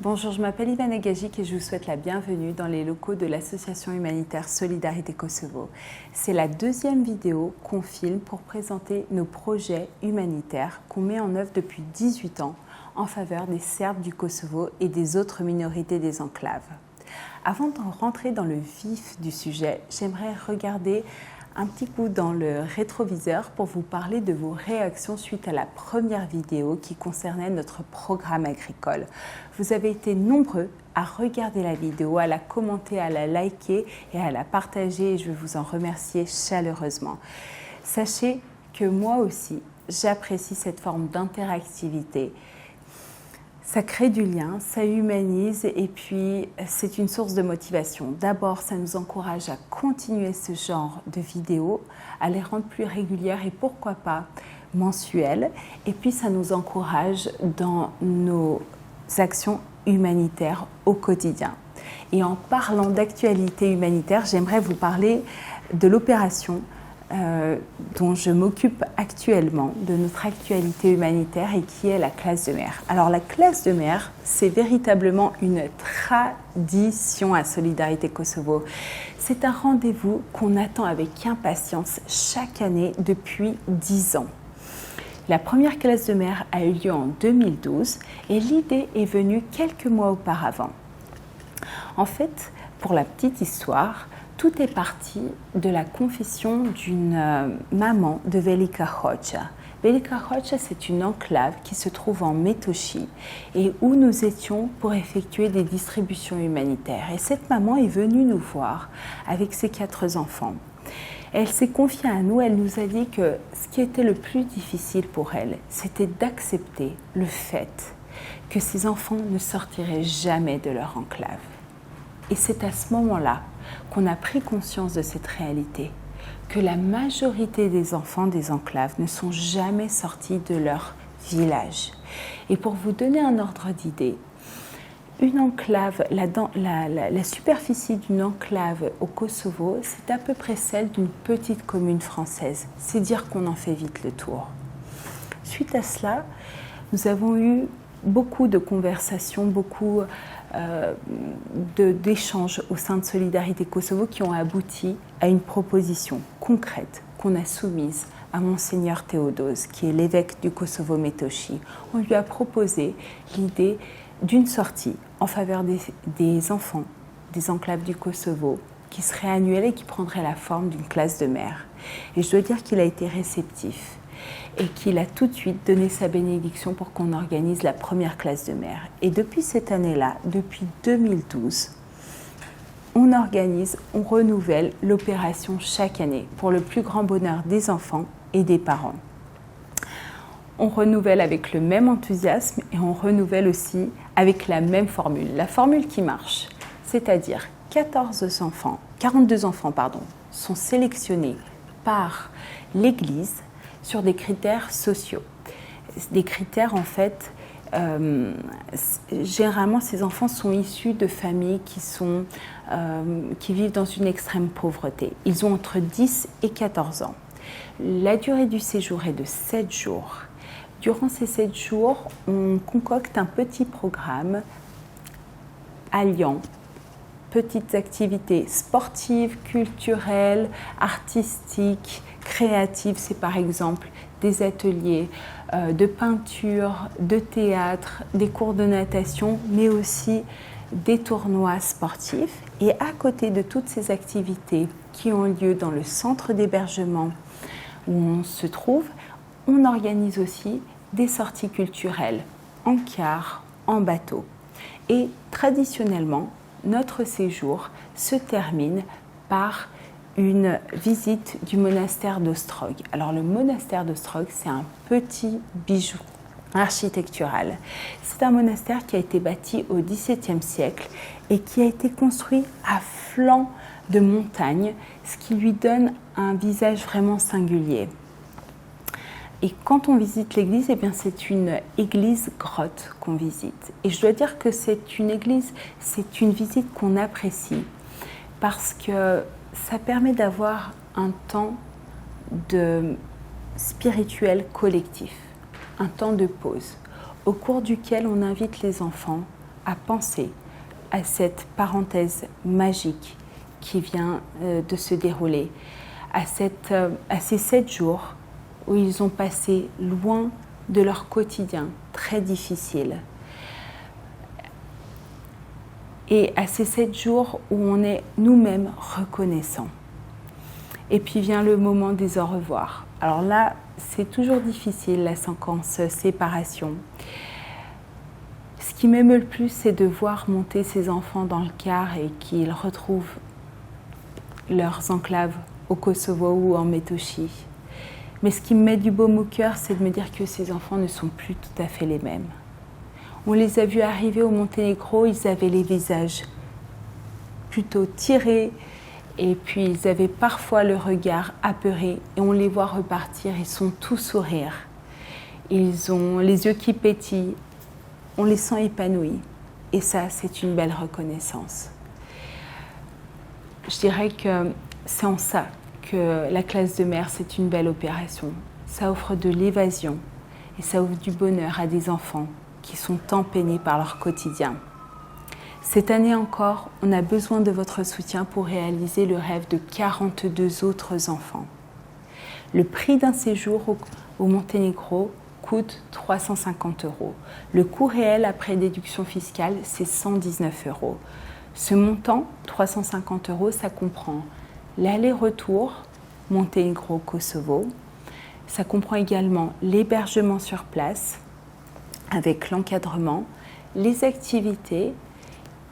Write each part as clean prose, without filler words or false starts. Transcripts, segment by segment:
Bonjour, je m'appelle Ivana Gagic et je vous souhaite la bienvenue dans les locaux de l'association humanitaire Solidarité Kosovo. C'est la deuxième vidéo qu'on filme pour présenter nos projets humanitaires qu'on met en œuvre depuis 18 ans en faveur des Serbes du Kosovo et des autres minorités des enclaves. Avant de rentrer dans le vif du sujet, j'aimerais regarder un petit coup dans le rétroviseur pour vous parler de vos réactions suite à la première vidéo qui concernait notre programme agricole. Vous avez été nombreux à regarder la vidéo, à la commenter, à la liker et à la partager et je veux vous en remercier chaleureusement. Sachez que moi aussi, j'apprécie cette forme d'interactivité. Ça crée du lien, ça humanise et puis c'est une source de motivation. D'abord, ça nous encourage à continuer ce genre de vidéos, à les rendre plus régulières et pourquoi pas mensuelles. Et puis, ça nous encourage dans nos actions humanitaires au quotidien. Et en parlant d'actualité humanitaire, j'aimerais vous parler de l'opération dont je m'occupe actuellement, de notre actualité humanitaire et qui est la classe de mer. Alors la classe de mer, c'est véritablement une tradition à Solidarité Kosovo. C'est un rendez-vous qu'on attend avec impatience chaque année depuis 10 ans. La première classe de mer a eu lieu en 2012 et l'idée est venue quelques mois auparavant. En fait, pour la petite histoire, tout est parti de la confession d'une maman de Velika Hoxha. Velika Hoxha, c'est une enclave qui se trouve en Metochi et où nous étions pour effectuer des distributions humanitaires. Et cette maman est venue nous voir avec ses 4 enfants. Elle s'est confiée à nous, elle nous a dit que ce qui était le plus difficile pour elle, c'était d'accepter le fait que ses enfants ne sortiraient jamais de leur enclave. Et c'est à ce moment-là qu'on a pris conscience de cette réalité, que la majorité des enfants des enclaves ne sont jamais sortis de leur village. Et pour vous donner un ordre d'idée, une enclave, la superficie d'une enclave au Kosovo, c'est à peu près celle d'une petite commune française. C'est dire qu'on en fait vite le tour. Suite à cela, nous avons eu beaucoup de conversations, beaucoup d'échanges au sein de Solidarité Kosovo qui ont abouti à une proposition concrète qu'on a soumise à Monseigneur Théodose, qui est l'évêque du Kosovo Metochi. On lui a proposé l'idée d'une sortie en faveur des enfants des enclaves du Kosovo qui serait annuelle et qui prendrait la forme d'une classe de mer. Et je dois dire qu'il a été réceptif et qu'il a tout de suite donné sa bénédiction pour qu'on organise la première classe de mer. Et depuis cette année-là, depuis 2012, on organise, on renouvelle l'opération chaque année pour le plus grand bonheur des enfants et des parents. On renouvelle avec le même enthousiasme et on renouvelle aussi avec la même formule. La formule qui marche, c'est-à-dire 42 enfants sont sélectionnés par l'Église sur des critères sociaux. Des critères, en fait, généralement, ces enfants sont issus de familles qui vivent dans une extrême pauvreté. Ils ont entre 10 et 14 ans. La durée du séjour est de 7 jours. Durant ces 7 jours, on concocte un petit programme alliant petites activités sportives, culturelles, artistiques, créatives. C'est par exemple des ateliers de peinture, de théâtre, des cours de natation, mais aussi des tournois sportifs. Et à côté de toutes ces activités qui ont lieu dans le centre d'hébergement où on se trouve, on organise aussi des sorties culturelles en car, en bateau. Et traditionnellement, notre séjour se termine par une visite du monastère d'Ostrog. Alors le monastère d'Ostrog, c'est un petit bijou architectural. C'est un monastère qui a été bâti au XVIIe siècle et qui a été construit à flanc de montagne, ce qui lui donne un visage vraiment singulier. Et quand on visite l'église, eh bien c'est une église grotte qu'on visite. Et je dois dire que c'est une église, c'est une visite qu'on apprécie parce que ça permet d'avoir un temps spirituel collectif, un temps de pause, au cours duquel on invite les enfants à penser à cette parenthèse magique qui vient de se dérouler, à ces 7 jours où ils ont passé loin de leur quotidien très difficile. Et à ces 7 jours où on est nous-mêmes reconnaissants. Et puis vient le moment des au revoir. Alors là, c'est toujours difficile, la séquence séparation. Ce qui m'émeut le plus, c'est de voir monter ces enfants dans le car et qu'ils retrouvent leurs enclaves au Kosovo ou en Metohiji. Mais ce qui me met du baume au cœur, c'est de me dire que ces enfants ne sont plus tout à fait les mêmes. On les a vus arriver au Monténégro, ils avaient les visages plutôt tirés et puis ils avaient parfois le regard apeuré et on les voit repartir, ils sont tous sourires. Ils ont les yeux qui pétillent, on les sent épanouis et ça, c'est une belle reconnaissance. Je dirais que c'est en ça que la classe de mer, c'est une belle opération. Ça offre de l'évasion et ça offre du bonheur à des enfants qui sont tant peinés par leur quotidien. Cette année encore, on a besoin de votre soutien pour réaliser le rêve de 42 autres enfants. Le prix d'un séjour au Monténégro coûte 350 €. Le coût réel après déduction fiscale, c'est 119 €. Ce montant, 350 €, ça comprend l'aller-retour Monténégro-Kosovo. Ça comprend également l'hébergement sur place avec l'encadrement, les activités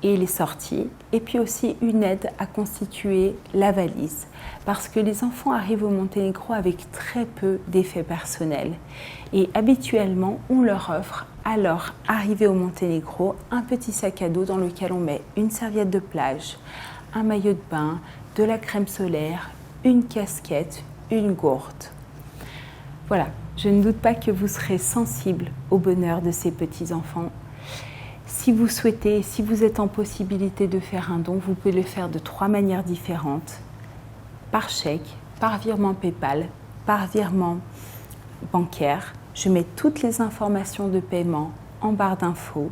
et les sorties, et puis aussi une aide à constituer la valise. Parce que les enfants arrivent au Monténégro avec très peu d'effets personnels. Et habituellement, on leur offre, à leur arrivée au Monténégro, un petit sac à dos dans lequel on met une serviette de plage, un maillot de bain, de la crème solaire, une casquette, une gourde. Voilà, je ne doute pas que vous serez sensible au bonheur de ces petits-enfants. Si vous souhaitez, si vous êtes en possibilité de faire un don, vous pouvez le faire de 3 manières différentes. Par chèque, par virement PayPal, par virement bancaire. Je mets toutes les informations de paiement en barre d'infos.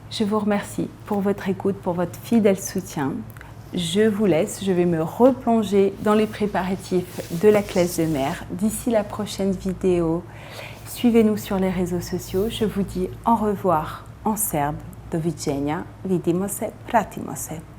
Je vous remercie pour votre écoute, pour votre fidèle soutien. Je vous laisse, je vais me replonger dans les préparatifs de la classe de mer. D'ici la prochaine vidéo, suivez-nous sur les réseaux sociaux. Je vous dis au revoir en serbe. Doviđenja, vidimo se, pratimo se.